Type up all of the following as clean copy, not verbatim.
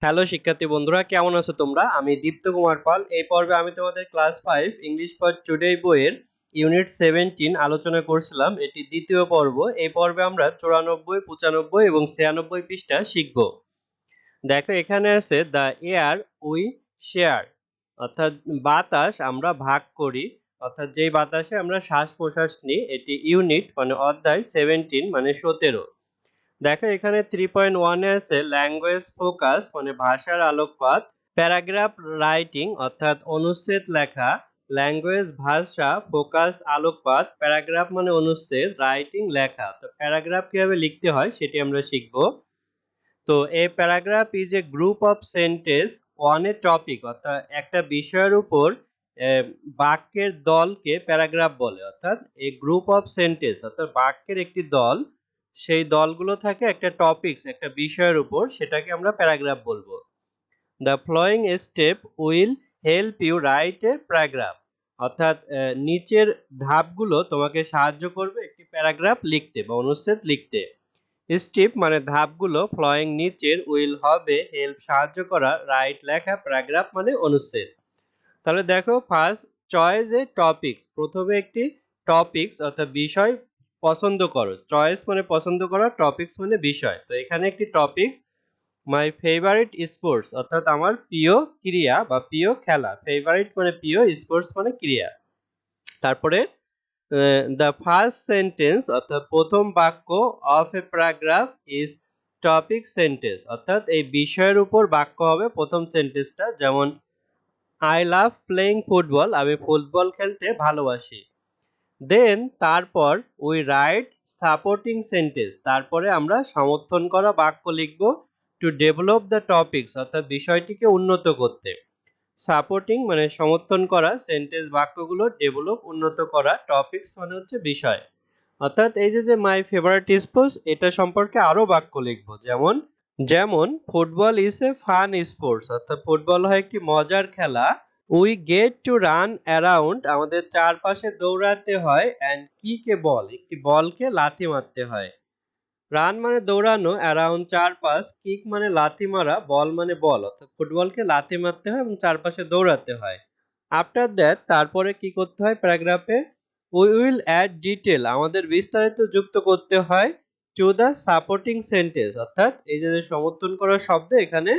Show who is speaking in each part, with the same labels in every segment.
Speaker 1: Hello শিক্ষার্থী বন্ধুরা, কেমন আছো তোমরা? আমি দীপ্ত কুমার পাল। এই পর্বে আমি তোমাদের ক্লাস 5 ইংলিশ ফর টুডে বইয়ের ইউনিট 17 আলোচনা করছিলাম। এটি দ্বিতীয় পর্ব। এই পর্বে আমরা 94, 95 এবং 96 পৃষ্ঠা শিখব। দেখো, এখানে আছে দ্য এয়ার উই শেয়ার, অর্থাৎ বাতাস আমরা ভাগ করি, অর্থাৎ যেই বাতাসে আমরা শ্বাস প্রশ্বাস নিই। এটি ইউনিট মানে অধ্যায় 17 মানে 17। দেখো, এখানে 3.1 এ আছে ল্যাঙ্গুয়েজ ফোকাস মানে ভাষার আলোকপাত, প্যারাগ্রাফ রাইটিং অর্থাৎ অনুচ্ছেদ লেখা, ল্যাঙ্গুয়েজ ভাষা, ফোকাস আলোকপাত, প্যারাগ্রাফ মানে অনুচ্ছেদ, রাইটিং লেখা। তো প্যারাগ্রাফ কিভাবে লিখতে হয় সেটি আমরা শিখব। তো এই paragraph is a group of sentence on a topic, অর্থাৎ একটা বিষয়ের উপর বাক্যের দলকে প্যারাগ্রাফ বলে। অর্থাৎ এই গ্রুপ অফ সেন্টেন্স অর্থাৎ বাক্যের একটি দল, সেই দলগুলো থাকে একটা টপিকস একটা বিষয়ের উপর, সেটাকে আমরা প্যারাগ্রাফ বলবো। The following step will help you write a paragraph, অর্থাৎ নিচের ধাপগুলো তোমাকে সাহায্য করবে একটি প্যারাগ্রাফ লিখতে বা অনুচ্ছেদ লিখতে। স্টেপ মানে ধাপগুলো, ফ্লোয়িং নিচের, উইল হবে, হেল্প সাহায্য করা, রাইট লেখা, প্যারাগ্রাফ মানে অনুচ্ছেদ। তাহলে দেখো, ফার্স্ট চয়েস এ টপিকস, প্রথমে একটি টপিকস অর্থাৎ বিষয় পছন্দ করো। চয়েস মানে পছন্দ করা, টপিকস মানে বিষয়। তো এখানে একটি টপিকস মাই ফেভারিট স্পোর্টস, অর্থাৎ আমার প্রিয় ক্রীড়া বা প্রিয় খেলা। ফেভারিট মানে প্রিয়, স্পোর্টস মানে ক্রীড়া। তারপরে দ্য ফার্স্ট সেন্টেন্স অর্থাৎ প্রথম বাক্য of a paragraph is topic sentence, অর্থাৎ এই বিষয়ের উপর বাক্য হবে প্রথম সেন্টেন্সটা। যেমন আই লাভ প্লেইং ফুটবল, আমি ফুটবল খেলতে ভালোবাসি। দেন তারপর উই রাইট সাপোর্টিং সেন্টেন্স, তারপরে আমরা সমর্থন করা বাক্য লিখব। টু ডেভেলপ দ্য টপিকস, অর্থাৎ বিষয়টিকে উন্নত করতে। সাপোর্টিং মানে সমর্থন করা, সেন্টেন্স বাক্যগুলো ডেভেলপ উন্নত করা, টপিকস মানে হচ্ছে বিষয়। অর্থাৎ এই যে মাই ফেভারিট স্পোর্টস, এটা সম্পর্কে আরো বাক্য লিখবো। যেমন যেমন football is a fun sports, অর্থাৎ ফুটবল হয় একটি মজার খেলা। We get to run around, আমাদের চারপাশে দৌড়াতে হয়। অ্যান্ড কিক এ বল, একটি বলকে লাথি মারতে হয়। রান মানে দৌড়ানো, অ্যারাউন্ড চারপাশ, কিক মানে লাথি মারা, বল মানে বল, অর্থাৎ ফুটবলকে লাথি মারতে হয় এবং চারপাশে দৌড়াতে হয়। আফটার দ্যাট, তারপরে কি করতে হয় প্যারাগ্রাফে? উই উইল অ্যাড ডিটেল, আমাদের বিস্তারিত যুক্ত করতে হয়। টু দ্য সাপোর্টিং সেন্টেন্স, অর্থাৎ এই যে সমর্থন করার শব্দ, এখানে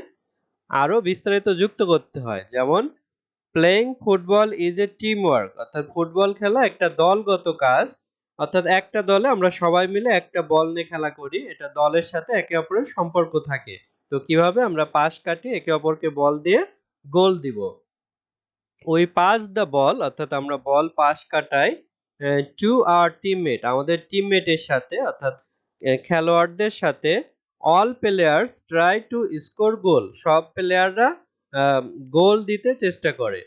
Speaker 1: আরো বিস্তারিত যুক্ত করতে হয়। যেমন playing football is a team work, অর্থাৎ ফুটবল খেলা একটা দলগত কাজ। অর্থাৎ একটা দলে আমরা সবাই মিলে একটা বল নিয়ে খেলা করি, এটা দলের সাথে একে অপরের সম্পর্ক থাকে। তো কিভাবে আমরা পাস কাটি, একে অপরকে বল দিয়ে গোল দিব। ওই পাস দ্য বল, অর্থাৎ আমরা বল পাস কাটাই। টু আওয়ার টিমমেট, আমাদের টিমমেটের সাথে, অর্থাৎ খেলোয়াড়দের সাথে। All players try to score goal, সব প্লেয়াররা গোল দিতে চেষ্টা করে।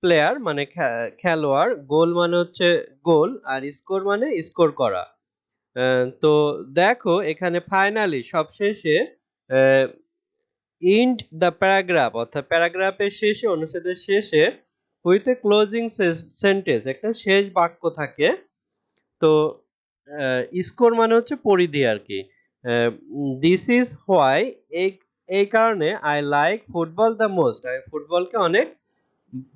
Speaker 1: প্লেয়ার মানে খেলোয়াড়, গোল মানে হচ্ছে গোল, আর স্কোর মানে স্কোর করা। তো দেখো, এখানে ফাইনালি সবশেষে ইন্ড দ্য প্যারাগ্রাফ, অর্থাৎ প্যারাগ্রাফের শেষে, অনুচ্ছেদের শেষে উইথ এ ক্লোজিং সেন্টেন্স, একটা শেষ বাক্য থাকে। তো স্কোর মানে হচ্ছে পরিধি আর কি। দিস ইজ হোয়াই, এই এই কারণে I like football the most, আমি ফুটবলকে অনেক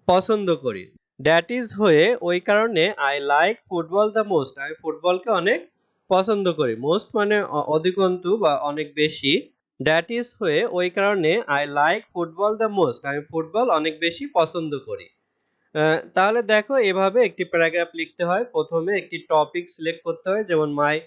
Speaker 1: পছন্দ করি। দ্যাট ইজ হয়ে, ওই কারণে I like football the most, আমি ফুটবলকে অনেক পছন্দ করি। মোস্ট মানে অধিকন্তু বা অনেক বেশি। দ্যাট ইজ হয়ে, ওই কারণে I like football the most, আমি ফুটবল অনেক বেশি পছন্দ করি। তাহলে দেখো, এভাবে একটি প্যারাগ্রাফ লিখতে হয়। প্রথমে একটি টপিক সিলেক্ট করতে হয়, যেমন মাই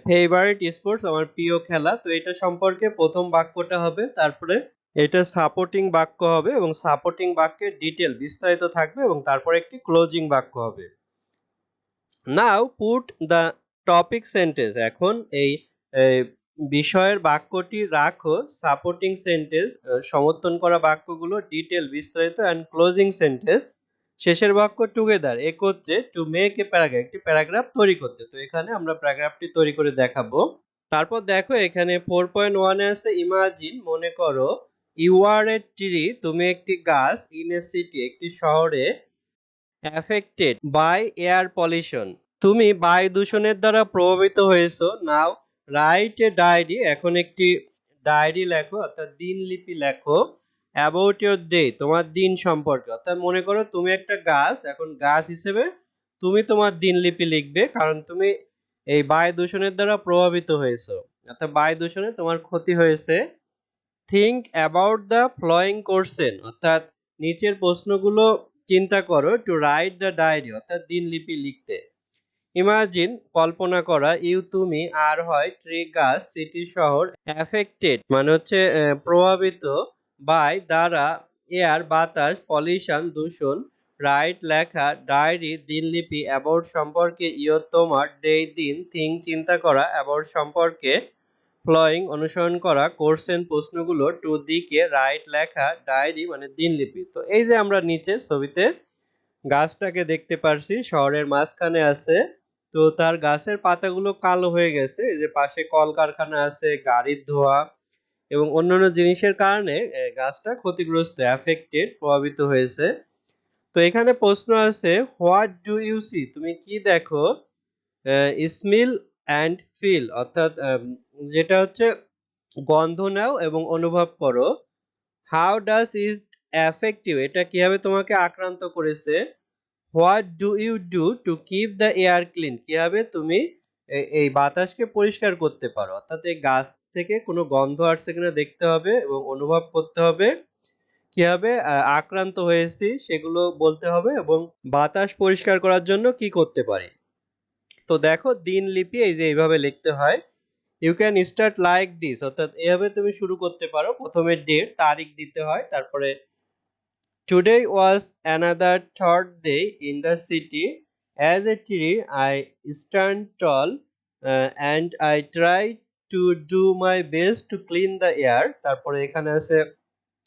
Speaker 1: ফেভারিট স্পোর্টস, আমার প্রিয় খেলা। তো এটা সম্পর্কে প্রথম বাক্যটা হবে, তারপরে এটা সাপোর্টিং বাক্য হবে এবং সাপোর্টিং বাক্যের ডিটেল বিস্তারিত থাকবে এবং তারপরে একটি ক্লোজিং বাক্য হবে। নাও পুট দ্য টপিক সেন্টেন্স, এখন এই বিষয়ের বাক্যটি রাখো। সাপোর্টিং সেন্টেন্স সমর্থন করা বাক্যগুলো, ডিটেল বিস্তারিত, অ্যান্ড ক্লোজিং সেন্টেন্স শেষের বাক্য টুগেদার একত্রে, টু মেক এ প্যারাগ্রাফ, একটি প্যারাগ্রাফ তৈরি করতে। তো এখানে আমরা প্যারাগ্রাফটি তৈরি করে দেখাবো। তারপর দেখো, এখানে 4.1 এ আছে ইমাজিন, মনে করো, ইউ আর এ ট্রি, তুমি একটি গাছ, ইন এ সিটি, একটি শহরে, অ্যাফেক্টেড বাই এয়ার পলিউশন, তুমি বায়ু দূষণের দ্বারা প্রভাবিত হয়েছো। নাও রাইট এ ডায়েরি, এখন একটি ডায়েরি লেখো অর্থাৎ দিনলিপি লেখো অ্যাবাউট ইউর ডে, তোমার দিন সম্পর্কে। অর্থাৎ মনে করো তুমি একটা গাছ, এখন গাছ হিসেবে তুমি তোমার দিনলিপি লিখবে, কারণ তুমি এই বায়ু দূষণের দ্বারা প্রভাবিত হয়েছো, অর্থাৎ বায়ু দূষণে তোমার ক্ষতি হয়েছে। Think about the following question, অর্থাৎ নিচের প্রশ্নগুলো চিন্তা করো, টু রাইট দ্য ডায়েরি অর্থাৎ দিনলিপি লিখতে। ইমাজিন কল্পনা করা, ইউ তুমি, আর হয় ট্রি গাছ, সিটি শহর, অ্যাফেক্টেড মানে হচ্ছে প্রভাবিত, বাই দ্বারা, এয়ার বাতাস, পলিউশন দূষণ, রাইট লেখা, ডায়েরি দিনলিপি, অ্যাবাউট সম্পর্কে, ইয়র তোমার, ডে দিন, থিঙ্ক চিন্তা করা, অ্যাবাউট সম্পর্কে, ফ্লোয়িং অনুসরণ করা, কোশ্চেন প্রশ্নগুলো, টু দিকে, রাইট লেখা, ডায়েরি মানে দিনলিপি। তো এই যে আমরা নিচে ছবিতে গাছটাকে দেখতে পারছি, শহরের মাঝখানে আছে। তো তার গাছের পাতাগুলো কালো হয়ে গেছে, এই যে পাশে কলকারখানা আছে, গাড়ির ধোঁয়া এবং অন্যান্য জিনিসের কারণে গাছটা ক্ষতিগ্রস্ত, অ্যাফেক্টেড প্রভাবিত হয়েছে। তো এখানে প্রশ্ন আছে, হোয়াট ডু ইউ সি, তুমি কি দেখো, স্মেল অ্যান্ড ফিল অর্থাৎ যেটা হচ্ছে গন্ধ নাও এবং অনুভব করো। How does it affect you, এটা কিভাবে তোমাকে আক্রান্ত করেছে। What do you do to keep the air clean, কিভাবে তুমি এই বাতাসকে পরিষ্কার করতে পারো, অর্থাৎ এই গাছ থেকে কোনো গন্ধ আসছে কিনা দেখতে হবে এবং অনুভব করতে হবে, কিভাবে আক্রান্ত হয়েছি সেগুলো বলতে হবে, এবং বাতাস পরিষ্কার করার জন্য কি করতে পারি। তো দেখো দিনলিপি এই যে এইভাবে লিখতে হয়। You can start like this, অর্থাৎ এভাবে তুমি শুরু করতে পারো। প্রথমে ডেট, তারিখ দিতে হয়, তারপরে today was another third day in the city, as a tree I stand tall and I try to do my best to clean the air. তারপরে এখানে আছে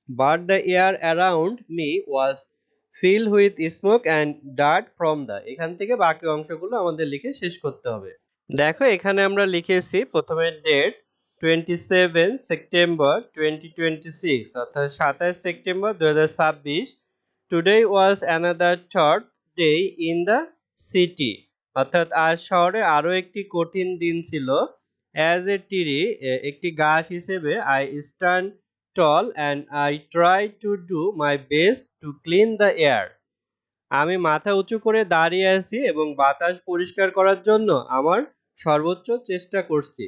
Speaker 1: but the air around me was fill with smoke and dirt from the, এখান থেকে বাকি অংশগুলো আমাদের লিখে শেষ করতে হবে। দেখো এখানে আমরা লিখেছি প্রথমে ডেট 27 সেপ্টেম্বর 2026, অর্থাৎ 27 September 2026। Today was another third day in the city, অর্থাৎ আজ শহরে আরও একটি কঠিন দিন ছিল। অ্যাজ এ ট্রি, একটি গাছ হিসেবে, I stand tall and I try to do my best to clean the air, আমি মাথা উঁচু করে দাঁড়িয়ে আছি এবং বাতাস পরিষ্কার করার জন্য আমার সর্বোচ্চ চেষ্টা করছি।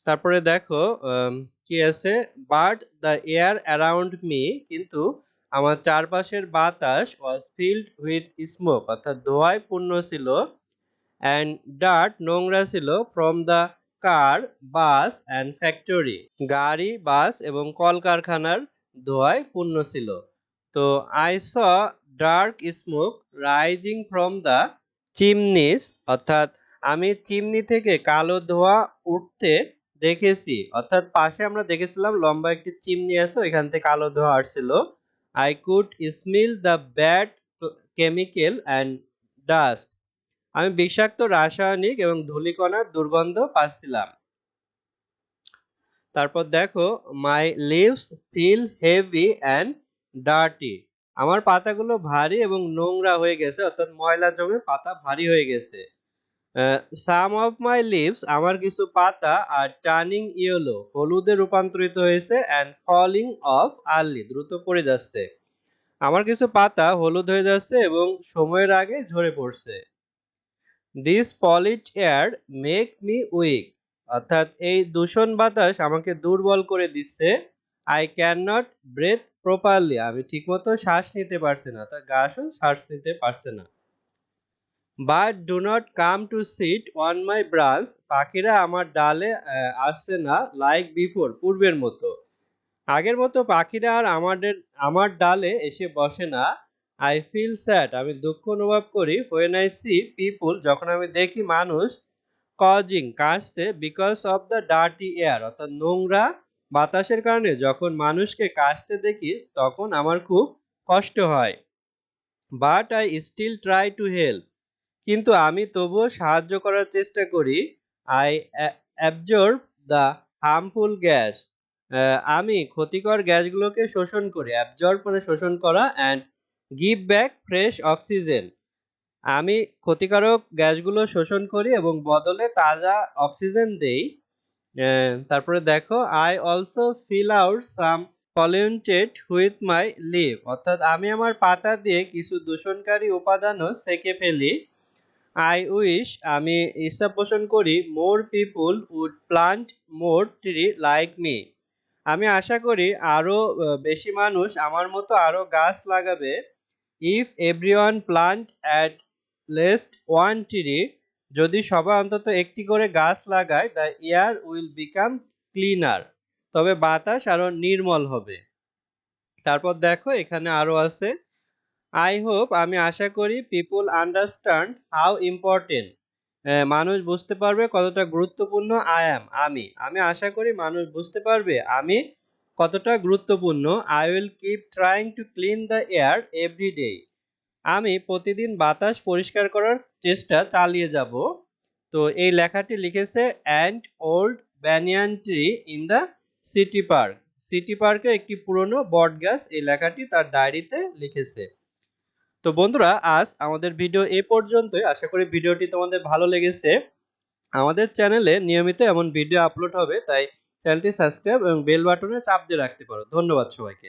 Speaker 1: তারপরে দেখো কি আছে, but the air around me, কিন্তু আমার চারপাশের বাতাস, ওয়াজ ফিল্ড উইথ স্মোক অর্থাৎ ধোঁয়ায় পূর্ণ ছিল, অ্যান্ড ডার্ট নোংরা ছিল, from the car, bus and factory, গাড়ি, বাস এবং কলকারখানার ধোঁয়ায় পূর্ণ ছিল। তো I saw dark smoke rising from the chimneys, অর্থাৎ আমি চিমনি থেকে কালো ধোঁয়া উঠতে দেখেছি, অর্থাৎ পাশে আমরা দেখেছিলাম লম্বা একটি চিমনি আছে, ওইখান থেকে কালো ধোঁয়া আসছিল। I could smell the bad chemical and dust, আমি বিষাক্ত রাসায়নিক এবং ধূলিকণার দুর্গন্ধ পাচ্ছিলাম। তারপর দেখো my leaves feel heavy and dirty, আমার পাতাগুলো ভারী এবং নোংরা হয়ে গেছে, অর্থাৎ ময়লা জমে পাতা ভারী হয়ে গেছে। সাম অফ মাই লিভস, আমার কিছু পাতা, আর টার্নিং ইয়েলো, হলুদে রূপান্তরিত হয়েছে, অ্যান্ড ফলিং অফ আর্লি, দ্রুত পড়ে যাচ্ছে। আমার কিছু পাতা হলুদ হয়ে যাচ্ছে এবং সময়ের আগে ঝরে পড়ছে। This polluted air make me weak, অর্থাৎ এই দূষণ বাতাস আমাকে দুর্বল করে দিচ্ছে। I can not breathe properly, আমি ঠিকমতো শ্বাস নিতে পারছি না, অর্থাৎ গাছও শ্বাস নিতে পারছে না। But do not come to sit on my branch, পাখিরা আমার ডালে আসছে না, লাইক বিফোর, পূর্বের মতো, আগের মতো পাখিরা আর আমার ডালে এসে বসে না। আই ফিল স্যাড, আমি দুঃখ অনুভব করি। হোয়েন আই সি পিপুল, যখন আমি দেখি মানুষ, কজিং কাশতে, because of the dirty air, অর্থাৎ নোংরা বাতাসের কারণে যখন মানুষকে কাশতে দেখি তখন আমার খুব কষ্ট হয়। But I still try to help, কিন্তু আমি তবুও সাহায্য করার চেষ্টা করি। I absorb the harmful gas, আমি ক্ষতিকর গ্যাসগুলোকে শোষণ করি, অ্যাবজর্ব মানে শোষণ করা, and give back fresh oxygen, আমি ক্ষতিকারক গ্যাসগুলো শোষণ করি এবং বদলে তাজা অক্সিজেন দেই। তারপরে দেখো I also fill out some polluted with my leave, অর্থাৎ আমি আমার পাতা দিয়ে কিছু দূষণকারী উপাদানও সেকে ফেলি। আই উইশ, আমি ইচ্ছা পোষণ করি, more people would plant more tree like me, আমি আশা করি আরও বেশি মানুষ আমার মতো আরও গাছ লাগাবে। If everyone plant at least one tree, যদি সবাই অন্তত একটি করে গাছ লাগায়, the air will become cleaner, তবে বাতাস আরও নির্মল হবে। তারপর দেখো এখানে আরও আছে আই হোপ, আমি আশা করি, পিপুল আন্ডারস্ট্যান্ড হাউ ইম্পর্টেন্ট, মানুষ বুঝতে পারবে কতটা গুরুত্বপূর্ণ আমি আশা করি মানুষ বুঝতে পারবে আমি কতটা গুরুত্বপূর্ণ। I will keep trying to clean the air every day, আমি প্রতিদিন বাতাস পরিষ্কার করার চেষ্টা চালিয়ে যাব। তো এই লেখাটি লিখেছে and old banyan tree in the city park, city পার্কের একটি পুরনো বট গাছ, এই লেখাটি তার ডায়েরিতে লিখেছে। তো বন্ধুরা আজ আমাদের ভিডিও এই পর্যন্তই, আশা করি ভিডিওটি তোমাদের ভালো লেগেছে। আমাদের চ্যানেলে নিয়মিত এমন ভিডিও আপলোড হবে, তাই চ্যানেলটি সাবস্ক্রাইব এবং বেল বাটনে চাপ দিয়ে রাখতে পারো। ধন্যবাদ সবাইকে।